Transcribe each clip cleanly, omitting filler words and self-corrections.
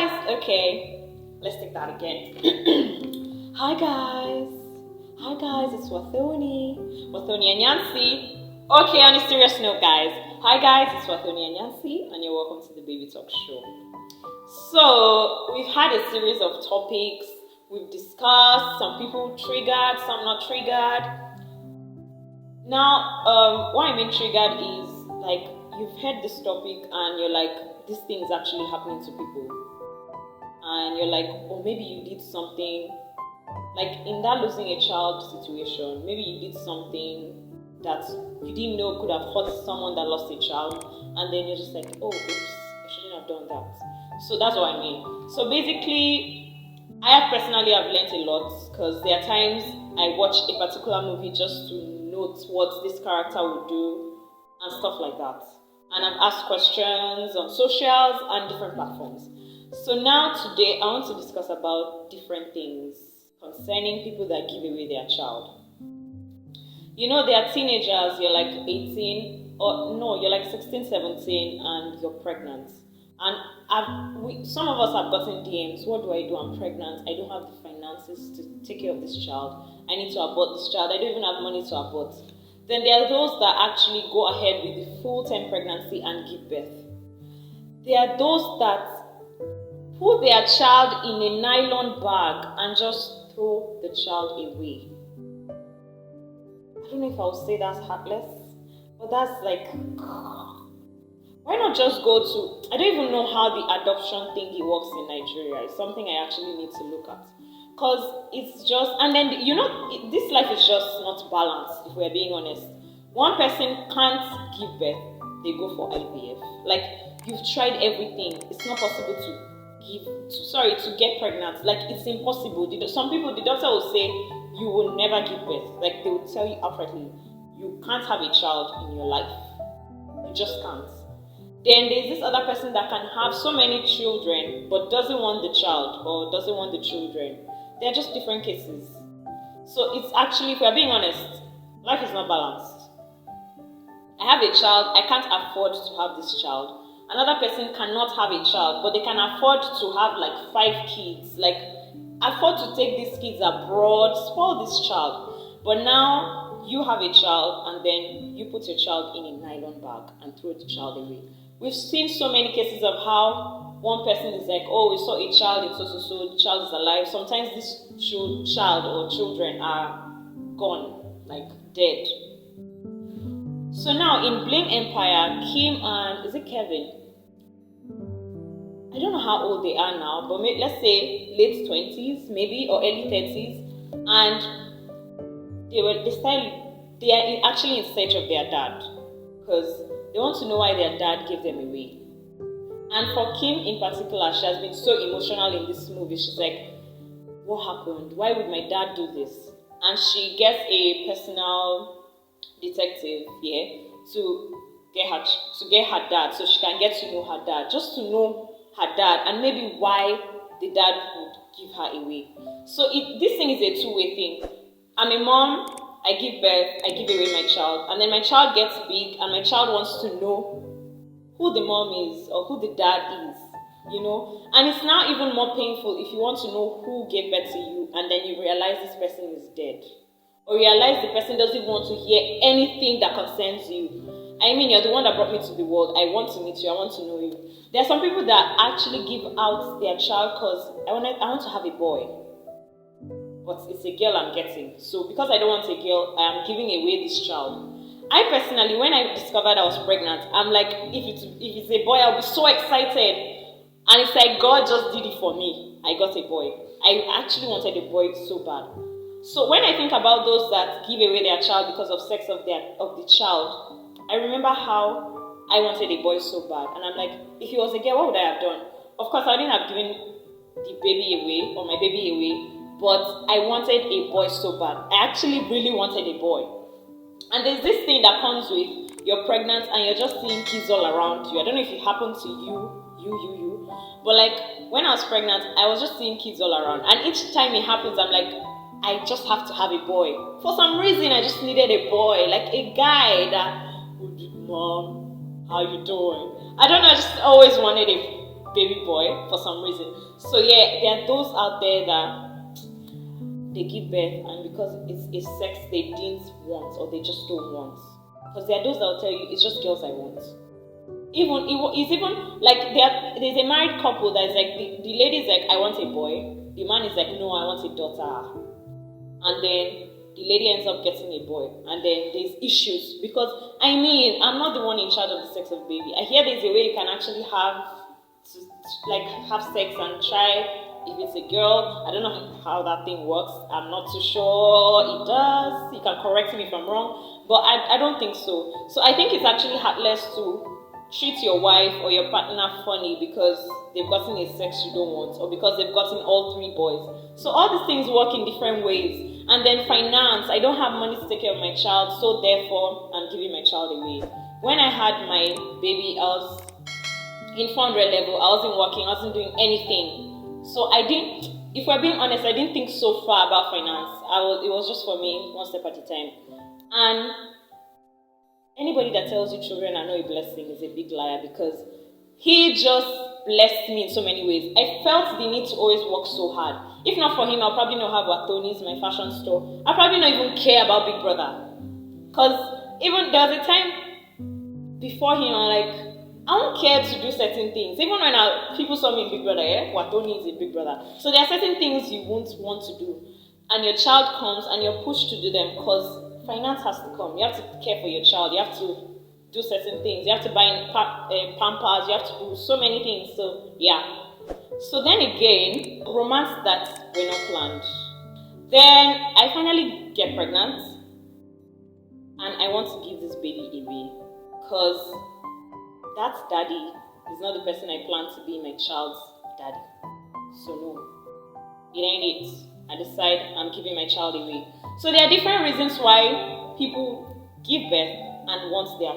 guys. Okay, let's take that again. Hi guys. Hi guys, it's Wathoni and Yancy. Okay, on a serious note, guys. Hi guys, it's Wathoni and Yancy, and you're welcome to the Baby Talk Show. So we've had a series of topics. We've discussed. Some people triggered, some not triggered. Now, what I mean triggered is like you've heard this topic and you're like, this thing is actually happening to people, and you're like, or maybe you did something. Like in that losing a child situation, maybe you did something that you didn't know could have hurt someone that lost a child, and then you're just like, oh, oops, I shouldn't have done that. So that's what I mean. So basically, I have personally learned a lot, because there are times I watch a particular movie just to note what this character would do and stuff like that. And I've asked questions on socials and different platforms. So now today I want to discuss about different things concerning people that give away their child. You know, they are teenagers, you're like 18, or no, you're like 16, 17, and you're pregnant. And some of us have gotten DMs, what do? I'm pregnant, I don't have the finances to take care of this child, I need to abort this child, I don't even have money to abort. Then there are those that actually go ahead with the full-term pregnancy and give birth. There are those that put their child in a nylon bag and just throw the child away. I don't know if I would say that's heartless, but that's like, why not just go to, I don't even know how the adoption thingy works in Nigeria. It's something I actually need to look at. Because it's just, and then, you know, this life is just not balanced, if we're being honest. One person can't give birth, they go for IVF. Like, you've tried everything. It's not possible to get pregnant. Like, it's impossible. Some people, the doctor will say, you will never give birth. Like, they will tell you outrightly, you can't have a child in your life. You just can't. Then there's this other person that can have so many children, but doesn't want the child or doesn't want the children. They're just different cases. So it's actually, if we're being honest, life is not balanced. I have a child, I can't afford to have this child. Another person cannot have a child, but they can afford to have like 5 kids. Like, afford to take these kids abroad, spoil this child. But now, you have a child, and then you put your child in a nylon bag and throw the child away. We've seen so many cases of how one person is like, oh, we saw a child in so, the child is alive. Sometimes this child or children are gone, like dead. So now in Blame Empire, Kim and, is it Kevin? I don't know how old they are now, but let's say late 20s, maybe, or early 30s. And they are actually in search of their dad, because they want to know why their dad gave them away. And for Kim in particular, she has been so emotional in this movie. She's like, what happened? Why would my dad do this? And she gets a personal detective here to get her dad, so she can get to know her dad, just to know her dad and maybe why the dad would give her away. So this thing is a two-way thing. I'm a mom, I give birth, I give away my child, and then my child gets big and my child wants to know who the mom is or who the dad is, you know. And it's now even more painful if you want to know who gave birth to you and then you realize this person is dead, or realize the person doesn't want to hear anything that concerns you. I mean, you're the one that brought me to the world. I want to meet you. I want to know you. There are some people that actually give out their child because I want to have a boy, but it's a girl I'm getting. So because I don't want a girl, I am giving away this child. I personally, when I discovered I was pregnant, I'm like, if it's a boy, I'll be so excited. And it's like God just did it for me. I got a boy. I actually wanted a boy so bad. So when I think about those that give away their child because of sex of the child, I remember how I wanted a boy so bad. And I'm like, if it was a girl, what would I have done? Of course, I didn't have given the baby away or my baby away, but I wanted a boy so bad. I actually really wanted a boy. And there's this thing that comes with you're pregnant and you're just seeing kids all around you. I don't know if it happened to you. But like when I was pregnant, I was just seeing kids all around. And each time it happens, I'm like, I just have to have a boy. For some reason, I just needed a boy. Like a guy that would, Mom, how you doing? I don't know, I just always wanted baby boy for some reason. So yeah, there are those out there that they give birth and because it's a sex they didn't want or they just don't want. Because there are those that will tell you it's just girls I want. It's even like there's a married couple that is like the lady is like I want a boy, the man is like no I want a daughter, and then the lady ends up getting a boy, and then there's issues because I mean I'm not the one in charge of the sex of the baby. I hear there's a way you can actually have sex and try if it's a girl. I don't know how that thing works. I'm not too sure it does. You can correct me if I'm wrong, but I don't think so. So I think it's actually heartless to treat your wife or your partner funny because they've gotten a sex you don't want or because they've gotten all 3 boys. So all these things work in different ways. And then finance, I don't have money to take care of my child, so therefore I'm giving my child away. When I had my baby, I was in 400 level, I wasn't working, I wasn't doing anything. So if we're being honest, I didn't think so far about finance. It was just for me, one step at a time. And anybody that tells you children are not a blessing is a big liar because he just blessed me in so many ways. I felt the need to always work so hard. If not for him, I'll probably not have Wathoni's, my fashion store. I'll probably not even care about Big Brother. Because even there was a time before him, I'm like, I don't care to do certain things. Even when people saw me in Big Brother, Wathoni is a Big Brother. So there are certain things you won't want to do. And your child comes and you're pushed to do them because finance has to come. You have to care for your child. You have to do certain things. You have to buy Pampers. You have to do so many things. So yeah. So then again, romance that were not planned. Then I finally get pregnant, and I want to give this baby away because that daddy is not the person I plan to be my child's daddy. So no, it ain't it. I decide I'm giving my child away. So there are different reasons why people give birth and want their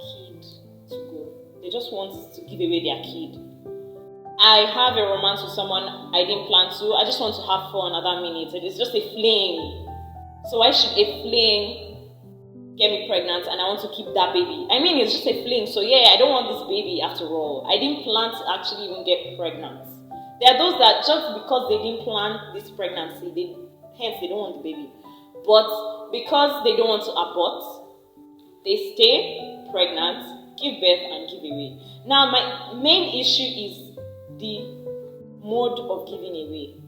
kid to go. They just want to give away their kid. I have a romance with someone I didn't plan to. I just want to have fun at that minute. It's just a fling. So why should a fling get me pregnant and I want to keep that baby? I mean, it's just a fling. So yeah, I don't want this baby after all. I didn't plan to actually even get pregnant. There are those that just because they didn't plan this pregnancy, hence they don't want the baby. But because they don't want to abort, they stay pregnant, give birth, and give away. Now, my main issue is the mode of giving away.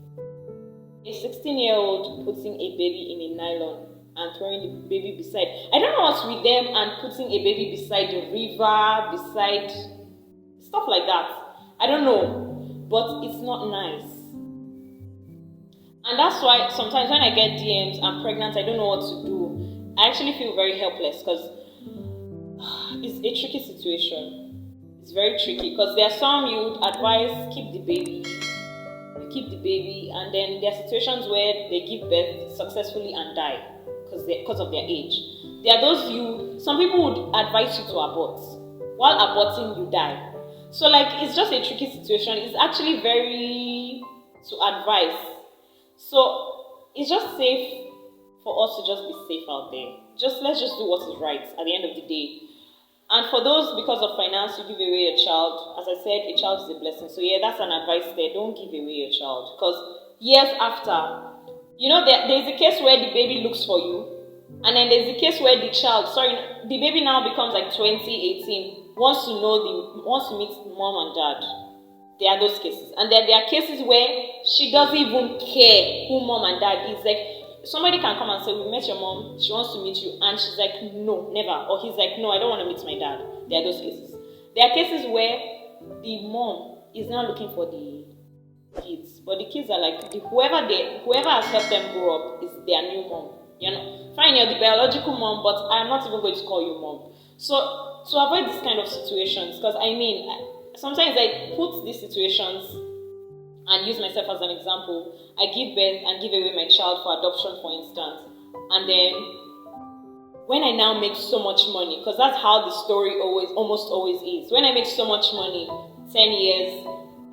A 16-year-old putting a baby in a nylon and throwing the baby beside. I don't know what's with them and putting a baby beside the river, beside stuff like that. I don't know, but it's not nice. And that's why sometimes when I get DMs, I'm pregnant, I don't know what to do. I actually feel very helpless because it's a tricky situation. It's very tricky because there are some you would advise keep the baby. You keep the baby, and then there are situations where they give birth successfully and die because of their age. There are those some people would advise you to abort. While aborting, you die. So it's just a tricky situation. It's actually very to advise. So it's just safe for us to just be safe out there. Let's just do what is right at the end of the day. And for those, because of finance, you give away your child. As I said, a child is a blessing. So yeah, that's an advice there. Don't give away your child. Because years after, there's a case where the baby looks for you. And then there's a case where the baby now becomes like 20, 18, wants to meet mom and dad. There are those cases. And then there are cases where she doesn't even care who mom and dad is. Somebody can come and say, we met your mom, she wants to meet you, and she's like, no, never. Or he's like, no, I don't want to meet my dad. There are those cases. There are cases where the mom is now looking for the kids, but the kids are like, whoever has helped them grow up is their new mom. Fine, you're the biological mom, but I'm not even going to call you mom. So to avoid this kind of situations, because sometimes I put these situations and use myself as an example. I give birth and give away my child for adoption, for instance. And then when I now make so much money, because that's how the story almost always is. When I make so much money, 10 years,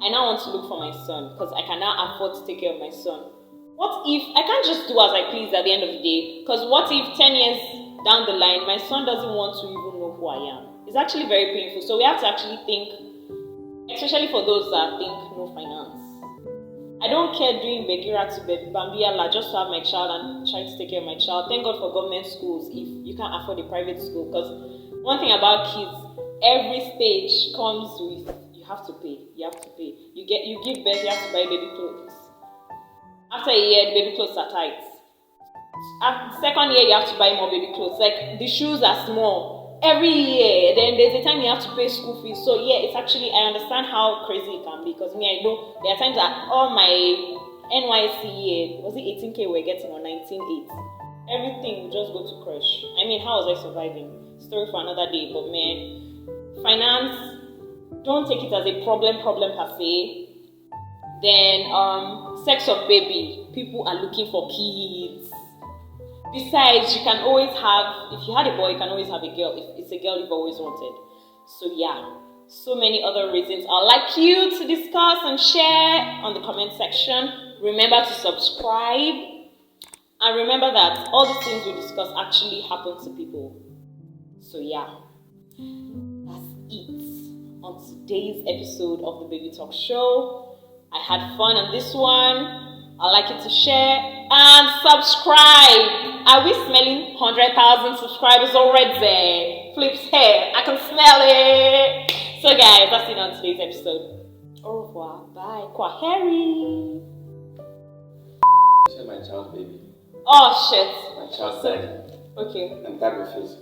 I now want to look for my son because I can now afford to take care of my son. What if I can't just do as I please at the end of the day? Because what if 10 years down the line, my son doesn't want to even know who I am? It's actually very painful. So we have to actually think Especially for those that think no finance. I don't care doing Begira to Bambiala just to have my child and try to take care of my child. Thank God for government schools if you can't afford a private school. Because one thing about kids, every stage comes with you have to pay. You have to pay. You give birth, you have to buy baby clothes. After a year, the baby clothes are tight. After second year, you have to buy more baby clothes. Like the shoes are small. Every year, then there's a time you have to pay school fees. So yeah, it's actually, I understand how crazy it can be, because I know there are times that all my NYC year, was it 18K we're getting or 19.8? Everything will just go to crash. I mean, how was I surviving? Story for another day. But man, finance, don't take it as a problem per se. Then sex of baby, people are looking for kids. Besides, you can always have, if you had a boy, you can always have a girl. If it's a girl you've always wanted. So yeah, so many other reasons I'd like you to discuss and share on the comment section. Remember to subscribe. And remember that all the things we discuss actually happen to people. So yeah, that's it on today's episode of the Baby Talk Show. I had fun on this one. I'd like you to share and subscribe. Are we smelling 100,000 subscribers already? Flips hair, I can smell it. So guys, that's it on today's episode. Au revoir, bye. Kwaheri. Share my child, baby. Oh shit. My child, daddy. Okay. And tag my face.